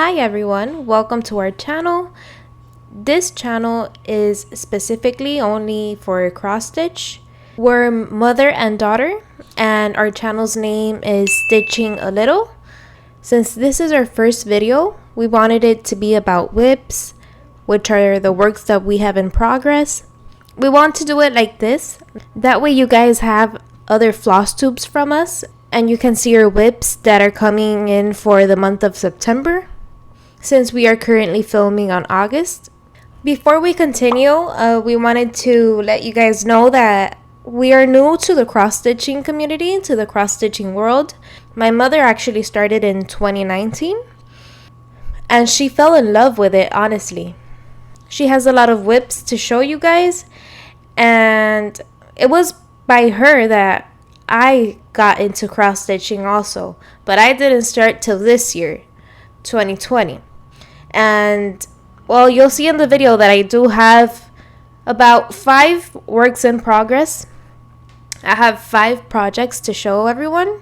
Hi everyone, welcome to our channel. This channel is specifically only for cross stitch. We're mother and daughter, and our channel's name is Stitching a Little. Since this is our first video, we wanted it to be about WIPs, which are the works that we have in progress. We want to do it like this. That way you guys have other floss tubes from us, and you can see your WIPs that are coming in for the month of September, since we are currently filming on August. Before we continue, we wanted to let you guys know that we are new to the cross-stitching community, to the cross-stitching world. My mother actually started in 2019, and she fell in love with it, honestly. She has a lot of WIPs to show you guys, and it was by her that I got into cross-stitching also, but I didn't start till this year, 2020. And well, you'll see in the video that I do have about 5 works in progress. I have 5 projects to show everyone,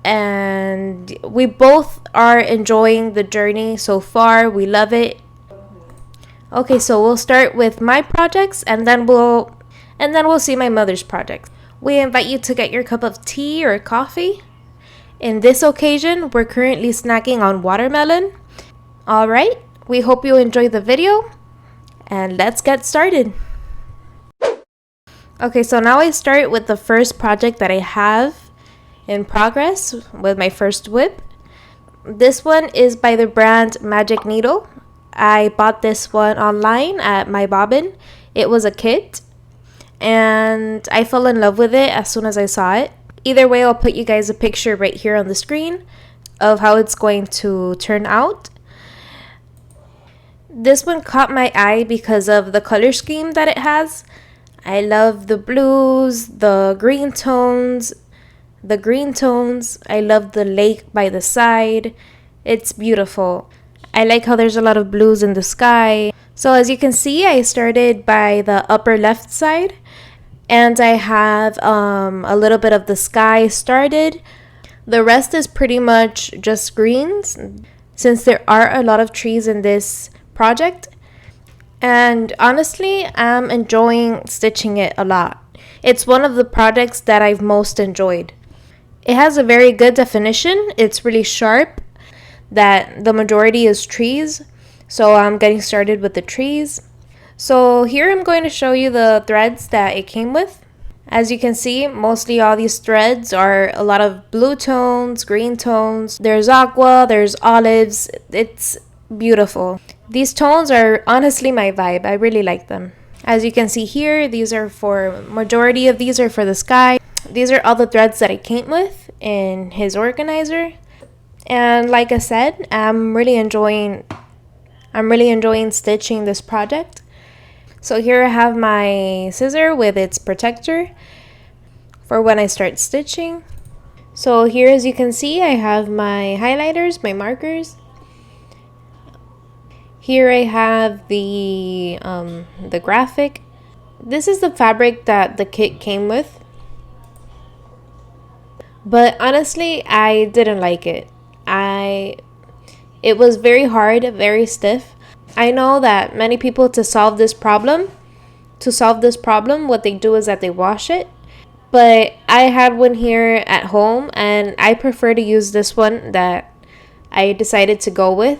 and we both are enjoying the journey so far. We love it. Okay, so we'll start with my projects, and then we'll see my mother's project. We invite you to get your cup of tea or coffee. In this occasion, we're currently snacking on watermelon. Alright, we hope you enjoy the video, and let's get started. Okay, so now I start with the first project that I have in progress with my first WIP. This one is by the brand Magic Needle. I bought this one online at MyBobbin. It was a kit, and I fell in love with it as soon as I saw it. Either way, I'll put you guys a picture right here on the screen of how it's going to turn out. This one caught my eye because of the color scheme that it has. I love the blues, the green tones. I love the lake by the side. It's beautiful. I like how there's a lot of blues in the sky. So as you can see, I started by the upper left side, and I have a little bit of the sky started. The rest is pretty much just greens, since there are a lot of trees in this project, and honestly, I'm enjoying stitching it a lot. It's one of the projects that I've most enjoyed. It has a very good definition. It's really sharp, that the majority is trees, so I'm getting started with the trees. So here I'm going to show you the threads that it came with. As you can see, mostly all these threads are a lot of blue tones, green tones. There's aqua, there's olives. It's beautiful. These tones are honestly my vibe. I really like them. As you can see here, majority of these are for the sky. These are all the threads that I came with in his organizer. And like I said, I'm really enjoying stitching this project. So here I have my scissor with its protector for when I start stitching. So here, as you can see, I have my highlighters, my markers. Here I have the graphic. This is the fabric that the kit came with, but honestly, I didn't like it. It was very hard, very stiff. I know that many people, to solve this problem, what they do is that they wash it. But I had one here at home, and I prefer to use this one that I decided to go with.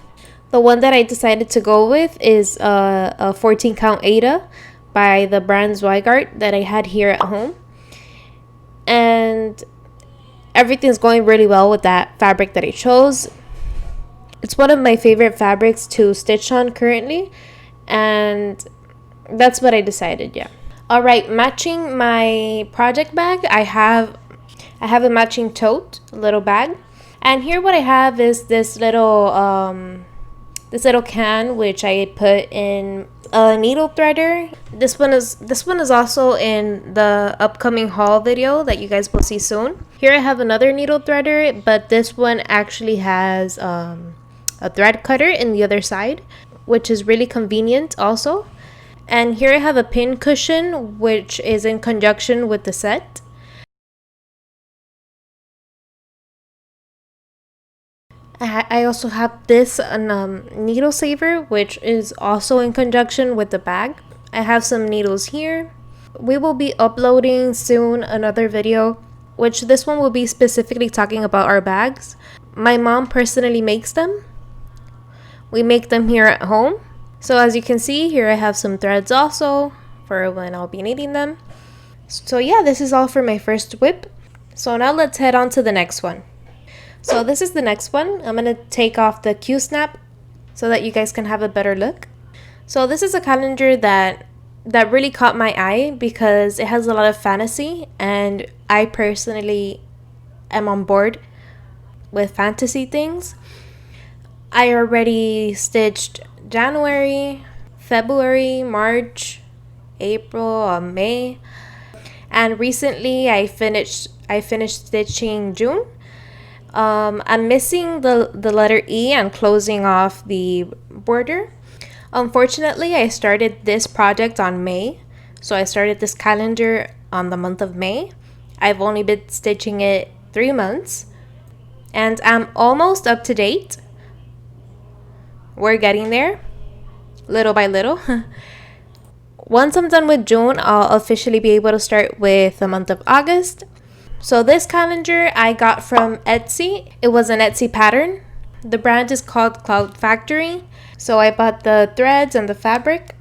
The one that I decided to go with is a 14 count Ada by the brand Zweigart that I had here at home. And everything's going really well with that fabric that I chose. It's one of my favorite fabrics to stitch on currently, and that's what I decided, yeah. Alright, matching my project bag, I have a matching tote, little bag. And here what I have is this little can, which I put in a needle threader. This one is also in the upcoming haul video that you guys will see soon. Here I have another needle threader, but this one actually has a thread cutter in the other side, which is really convenient also. And here I have a pin cushion, which is in conjunction with the set. I also have this needle saver, which is also in conjunction with the bag. I have some needles here. We will be uploading soon another video, which this one will be specifically talking about our bags. My mom personally makes them. We make them here at home. So as you can see here, I have some threads also for when I'll be needing them. So yeah, this is all for my first WIP. So now let's head on to the next one. So this is the next one. I'm going to take off the Q-snap so that you guys can have a better look. So this is a calendar that really caught my eye because it has a lot of fantasy, and I personally am on board with fantasy things. I already stitched January, February, March, April, May, and recently I finished stitching June. I'm missing the letter E and closing off the border. Unfortunately, I started this project on May, so I started this calendar on the month of May. I've only been stitching it 3 months, and I'm almost up to date. We're getting there, little by little. Once I'm done with June, I'll officially be able to start with the month of August. So this calendar I got from Etsy. It was an Etsy pattern. The brand is called Cloud Factory. So I bought the threads and the fabric.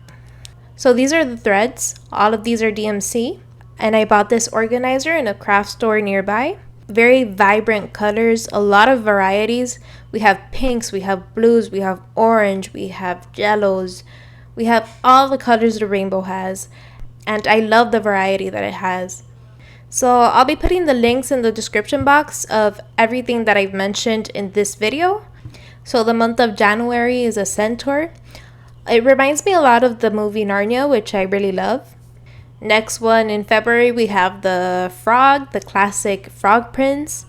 So these are the threads. All of these are DMC. And I bought this organizer in a craft store nearby. Very vibrant colors, a lot of varieties. We have pinks, we have blues, we have orange, we have yellows. We have all the colors the rainbow has. And I love the variety that it has. So I'll be putting the links in the description box of everything that I've mentioned in this video. So the month of January is a centaur. It reminds me a lot of the movie Narnia, which I really love. Next one in February, we have the frog, the classic frog prince.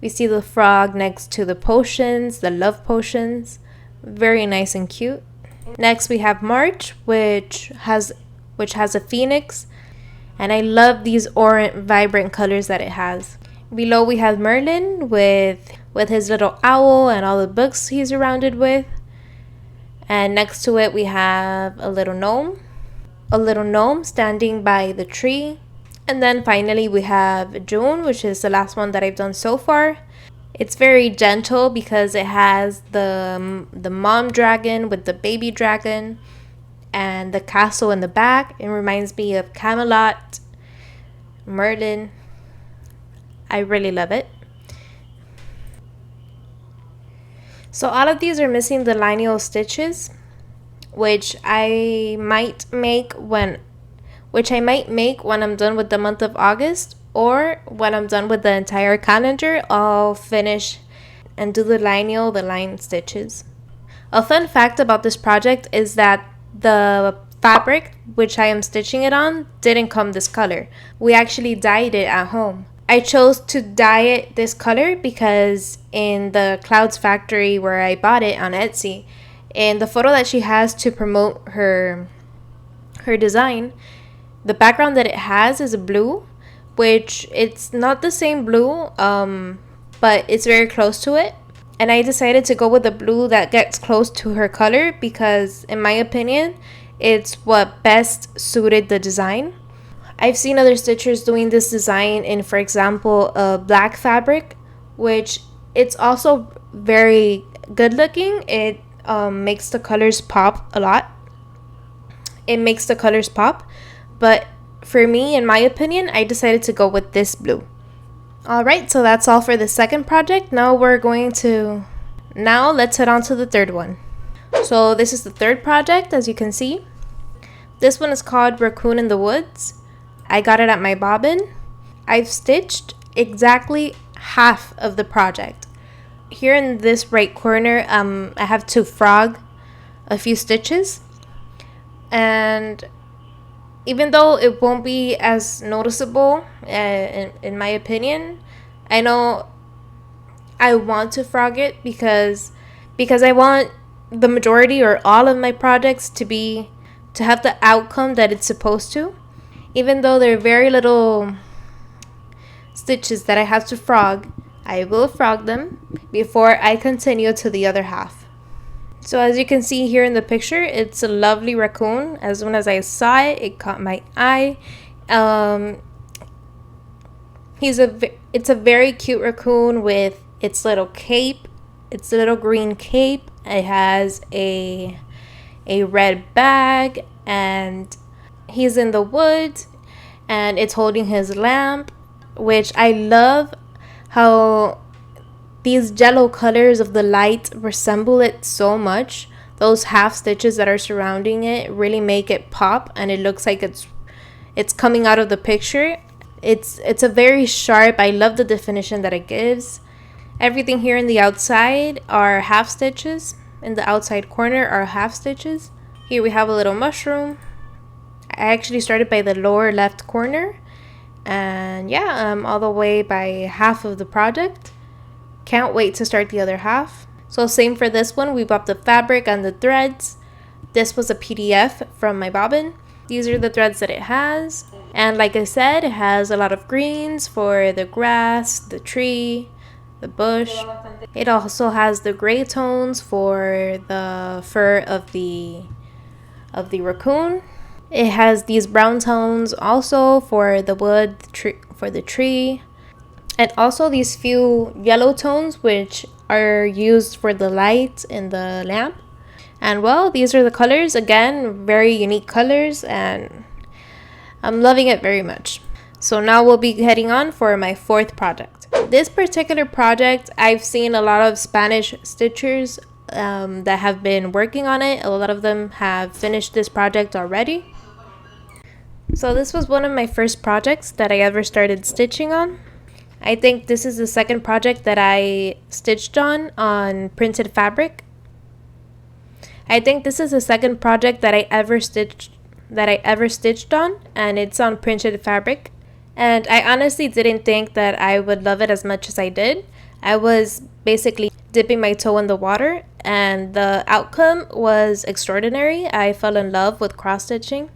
We see the frog next to the potions, the love potions. Very nice and cute. Next we have March, which has a phoenix. And I love these orange vibrant colors that it has. Below we have Merlin with his little owl and all the books he's surrounded with. And next to it we have a little gnome standing by the tree. And then finally we have June, which is the last one that I've done so far. It's very gentle because it has the mom dragon with the baby dragon and the castle in the back. It reminds me of Camelot, Merlin. I really love it. So all of these are missing the lineal stitches, which I might make when I'm done with the month of August, or when I'm done with the entire calendar, I'll finish and do the line stitches. A fun fact about this project is that the fabric which I am stitching it on didn't come this color. We actually dyed it at home. I chose to dye it this color because in the Clouds factory where I bought it on Etsy, in the photo that she has to promote her design, the background that it has is a blue, which it's not the same blue, but it's very close to it. And I decided to go with the blue that gets close to her color because, in my opinion, it's what best suited the design. I've seen other stitchers doing this design in, for example, a black fabric, which it's also very good looking. It makes the colors pop a lot. It makes the colors pop. But for me, in my opinion, I decided to go with this blue. Alright, so that's all for the second project. Now let's head on to the third one. So this is the third project, as you can see. This one is called Raccoon in the Woods. I got it at MyBobbin. I've stitched exactly half of the project. Here in this right corner, I have to frog a few stitches. And even though it won't be as noticeable, in my opinion, I know I want to frog it because I want the majority or all of my projects to have the outcome that it's supposed to. Even though there are very little stitches that I have to frog, I will frog them before I continue to the other half. So as you can see here in the picture, it's a lovely raccoon. As soon as I saw it, it caught my eye. It's a very cute raccoon with its little cape, its little green cape. It has a red bag, and he's in the woods, and it's holding his lamp, which I love how these jello colors of the light resemble it so much. Those half stitches that are surrounding it really make it pop, and it looks like it's coming out of the picture. It's a very sharp. I love the definition that it gives. Everything here in the outside are half stitches. In the outside corner are half stitches. Here we have a little mushroom. I actually started by the lower left corner, and yeah, I'm all the way by half of the project. Can't wait to start the other half. So same for this one. We bought the fabric and the threads. This was a PDF from MyBobbin. These are the threads that it has, and like I said, it has a lot of greens for the grass, the tree, the bush. It also has the gray tones for the fur of the raccoon. It has these brown tones also for the wood, for the tree, and also these few yellow tones which are used for the light in the lamp. And well, these are the colors. Again, very unique colors, and I'm loving it very much. So now we'll be heading on for my fourth project. This particular project, I've seen a lot of Spanish stitchers that have been working on it. A lot of them have finished this project already. So this was one of my first projects that I ever started stitching on. I think this is the second project that I stitched on printed fabric. I think this is the second project that I ever stitched on, and it's on printed fabric. And I honestly didn't think that I would love it as much as I did. I was basically dipping my toe in the water, and the outcome was extraordinary. I fell in love with cross stitching.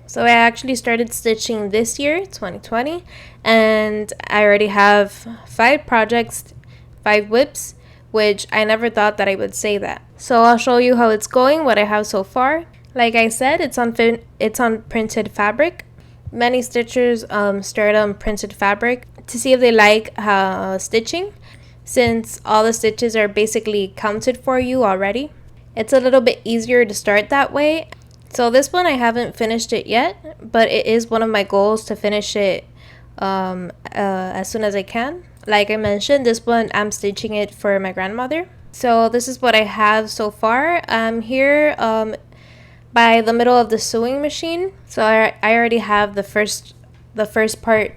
So I actually started stitching this year, 2020, and I already have 5 projects, 5 WIPs, which I never thought that I would say that. So I'll show you how it's going, what I have so far. Like I said, it's on printed fabric. Many stitchers start on printed fabric to see if they like stitching, since all the stitches are basically counted for you already. It's a little bit easier to start that way. So this one I haven't finished it yet, but it is one of my goals to finish it as soon as I can. Like I mentioned, this one I'm stitching it for my grandmother. So this is what I have so far. I'm here by the middle of the sewing machine. So I already have the first part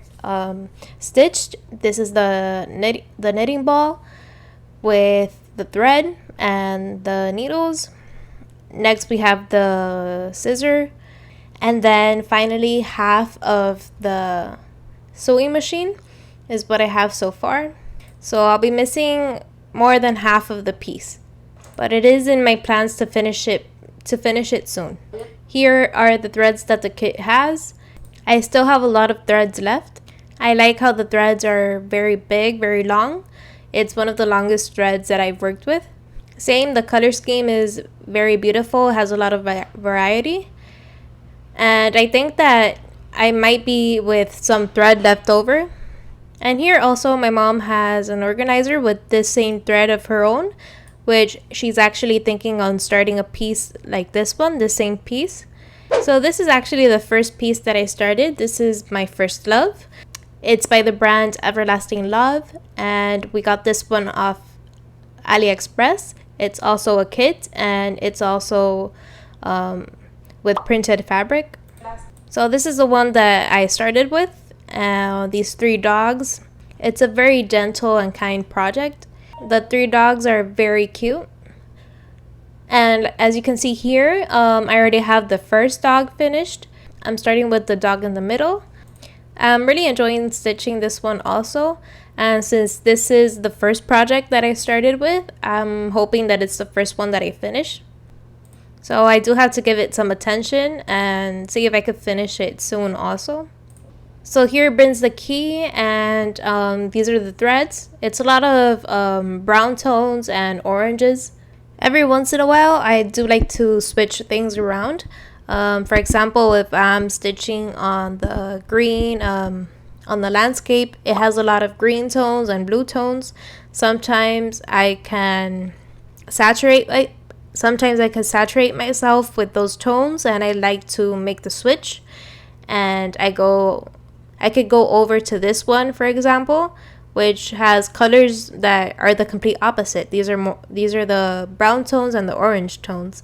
stitched. This is the knitting ball with the thread and the needles. Next we have the scissor, and then finally half of the sewing machine is what I have so far. So I'll be missing more than half of the piece, but it is in my plans to finish it soon. Here are the threads that the kit has. I still have a lot of threads left. I like how the threads are very big, very long. It's one of the longest threads that I've worked with. Same, the color scheme is very beautiful, has a lot of variety, and I think that I might be with some thread left over. And here also my mom has an organizer with this same thread of her own, which she's actually thinking on starting a piece like this one, the same piece. So this is actually the first piece that I started. This is my first love. It's by the brand Everlasting Love, and we got this one off AliExpress. It's also a kit, and it's also with printed fabric. So this is the one that I started with, these 3 dogs. It's a very gentle and kind project. The 3 dogs are very cute. And as you can see here, I already have the first dog finished. I'm starting with the dog in the middle. I'm really enjoying stitching this one also. And since this is the first project that I started with, I'm hoping that it's the first one that I finish. So I do have to give it some attention and see if I could finish it soon also. So here brings the key, and these are the threads. It's a lot of brown tones and oranges. Every once in a while, I do like to switch things around. For example, if I'm stitching on the green, on the landscape, it has a lot of green tones and blue tones. Sometimes I can saturate myself with those tones, and I like to make the switch. And I could go over to this one, for example, which has colors that are the complete opposite. These are the brown tones and the orange tones.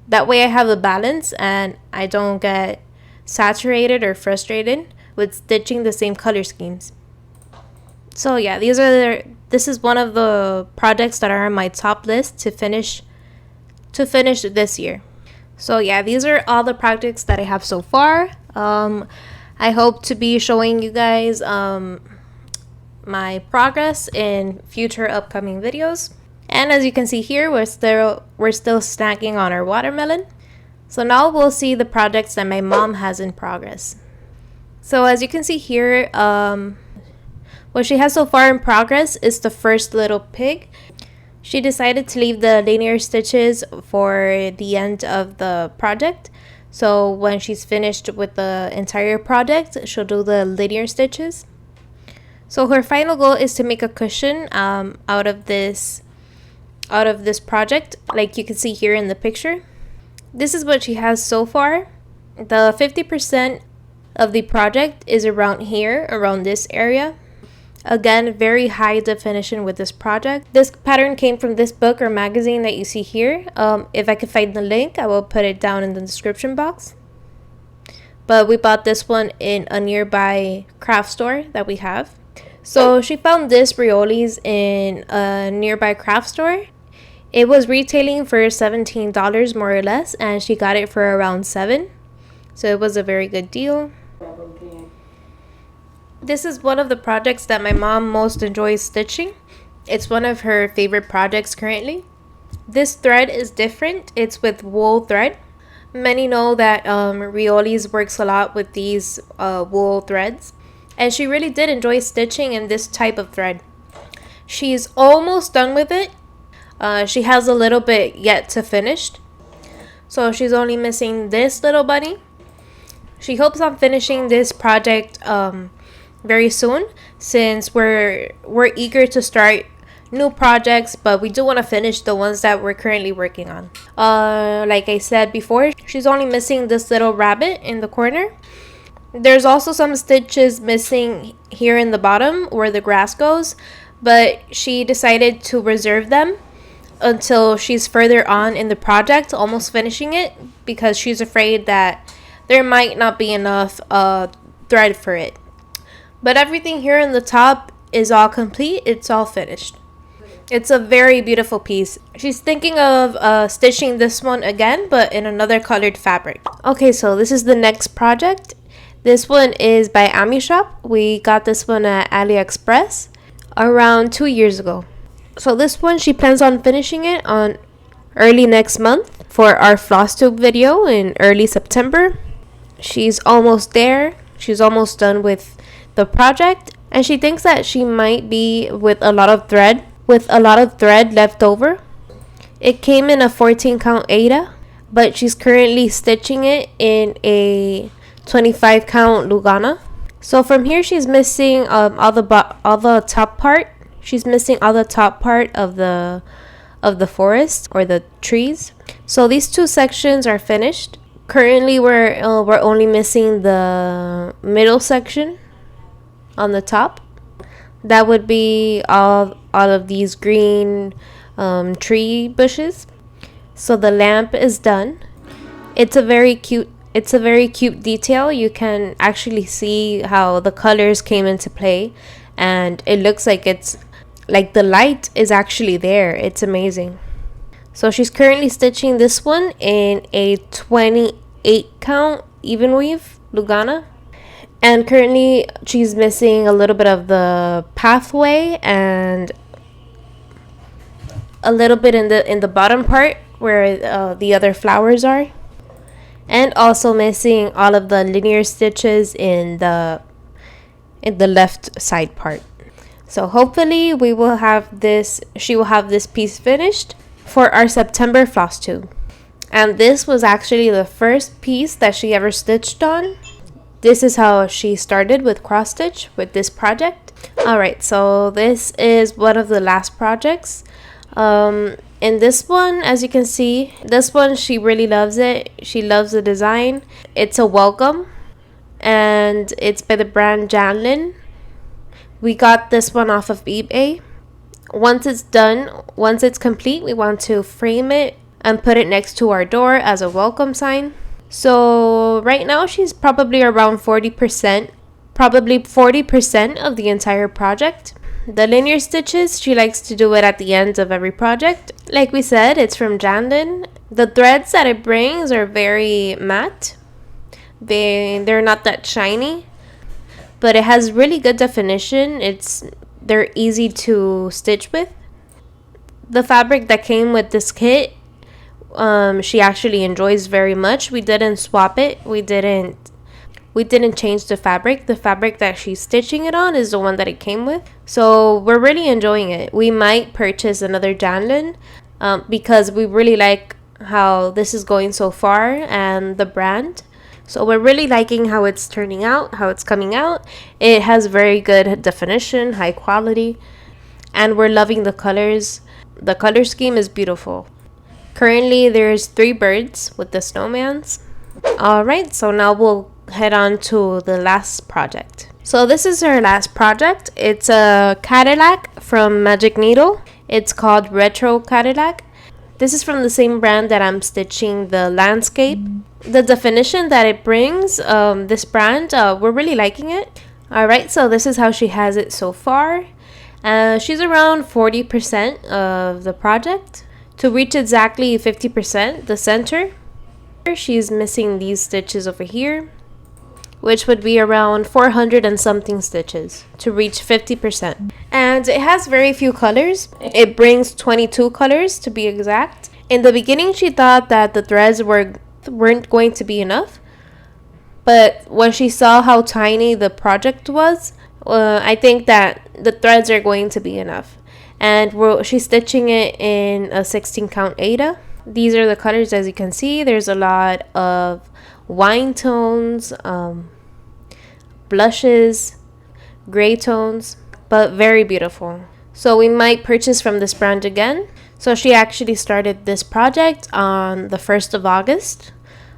That way I have a balance and I don't get saturated or frustrated with stitching the same color schemes. So yeah, this is one of the projects that are on my top list to finish this year. So yeah, these are all the projects that I have so far. I hope to be showing you guys my progress in future upcoming videos. And as you can see here, we're still snacking on our watermelon. So now we'll see the projects that my mom has in progress. So as you can see here, what she has so far in progress is the first little pig. She decided to leave the linear stitches for the end of the project. So when she's finished with the entire project, she'll do the linear stitches. So her final goal is to make a cushion out of this project, like you can see here in the picture. This is what she has so far. The 50% of the project is around here, around this area. Again, very high definition with this project. This pattern came from this book or magazine that you see here. If I could find the link, I will put it down in the description box. But we bought this one in a nearby craft store that we have. So she found this Riolis in a nearby craft store. It was retailing for $17 more or less, and she got it for around $7. So it was a very good deal. This is one of the projects that my mom most enjoys stitching. It's one of her favorite projects currently. This thread is different. It's with wool thread. Many know that Riolis works a lot with these wool threads. And she really did enjoy stitching in this type of thread. She's almost done with it. She has a little bit yet to finish. So she's only missing this little bunny. She hopes on finishing this project very soon, since we're eager to start new projects, but we do want to finish the ones that we're currently working on. Like I said before, she's only missing this little rabbit in the corner. There's also some stitches missing here in the bottom where the grass goes, but she decided to reserve them until she's further on in the project, almost finishing it, because she's afraid that there might not be enough thread for it. But everything here in the top is all complete. It's all finished. It's a very beautiful piece. She's thinking of stitching this one again, but in another colored fabric. Okay, so this is the next project. This one is by Ami Shop. We got this one at AliExpress around 2 years ago. So this one, she plans on finishing it on early next month for our Floss Tube video in early September. She's almost there. She's almost done with the project, and she thinks that she might be with a lot of thread left over. It came in a 14 count Aida, but she's currently stitching it in a 25 count Lugana. So from here she's missing all the top part. She's missing all the top part of the forest or the trees. So these two sections are finished. Currently we're only missing the middle section on the top. That would be all of these green tree bushes. So the lamp is done. It's a very cute detail. You can actually see how the colors came into play, and it looks like it's like the light is actually there. It's amazing. So she's currently stitching this one in a 28 count even weave Lugana. And currently she's missing a little bit of the pathway and a little bit in the bottom part where the other flowers are, and also missing all of the linear stitches in the in the left side part. So hopefully we will have this, she will have this piece finished for our September floss tube. And this was actually the first piece that she ever stitched on. This is how she started with cross stitch with this project. Alright, so this is one of the last projects. In this one, as you can see, this one she really loves it. She loves the design. It's a welcome and it's by the brand Janlin. We got this one off of eBay. Once it's done, once it's complete, we want to frame it and put it next to our door as a welcome sign. So right now she's probably around 40%, probably 40% of the entire project. The linear stitches, she likes to do it at the end of every project. Like we said, it's from Janlin. The threads that it brings are very matte. They're not that shiny, but it has really good definition. They're easy to stitch with. The fabric that came with this kit, she actually enjoys very much. We didn't swap it. We didn't change the fabric. The fabric that she's stitching it on is the one that it came with. So we're really enjoying it. We might purchase another Janlin because we really like how this is going so far and the brand. So we're really liking how it's turning out, how it's coming out. It has very good definition, high quality, and we're loving the colors. The color scheme is beautiful. Currently, there's 3 birds with the snowmans. Alright, so now we'll head on to the last project. So this is our last project. It's a Cadillac from Magic Needle. It's called Retro Cadillac. This is from the same brand that I'm stitching the landscape. The definition that it brings, this brand, we're really liking it. Alright, so this is how she has it so far. She's around 40% of the project. To reach exactly 50%, the center, she's missing these stitches over here, which would be around 400 and something stitches to reach 50%. And it has very few colors. It brings 22 colors to be exact. In the beginning, she thought that the threads weren't going to be enough, but when she saw how tiny the project was, I think that the threads are going to be enough. And she's stitching it in a 16 count Aida. These are the colors, as you can see. There's a lot of wine tones, blushes, gray tones, but very beautiful. So we might purchase from this brand again. So she actually started this project on the 1st of August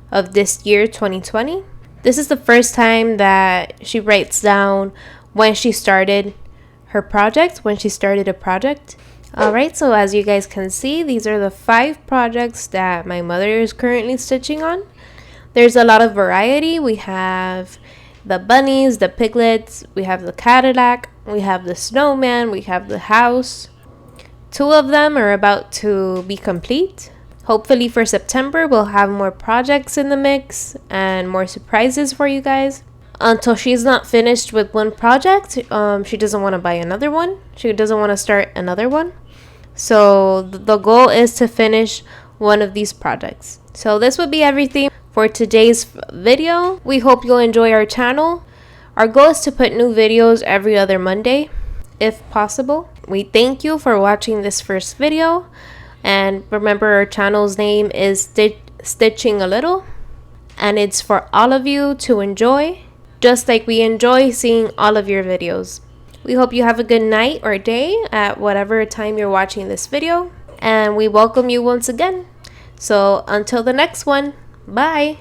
of this year, 2020. This is the first time that she writes down when she started her project, when she started a project. Alright, so as you guys can see, these are the 5 projects that my mother is currently stitching on. There's a lot of variety. We have the bunnies, the piglets, we have the Cadillac, we have the snowman, we have the house. 2 of them are about to be complete. Hopefully for September, we'll have more projects in the mix and more surprises for you guys. Until she's not finished with one project, she doesn't want to buy another one. She doesn't want to start another one. So the goal is to finish one of these projects. So this would be everything for today's video. We hope you'll enjoy our channel. Our goal is to put new videos every other Monday, if possible. We thank you for watching this first video. And remember, our channel's name is Stitching a Little. And it's for all of you to enjoy, just like we enjoy seeing all of your videos. We hope you have a good night or day at whatever time you're watching this video. And we welcome you once again. So until the next one, bye!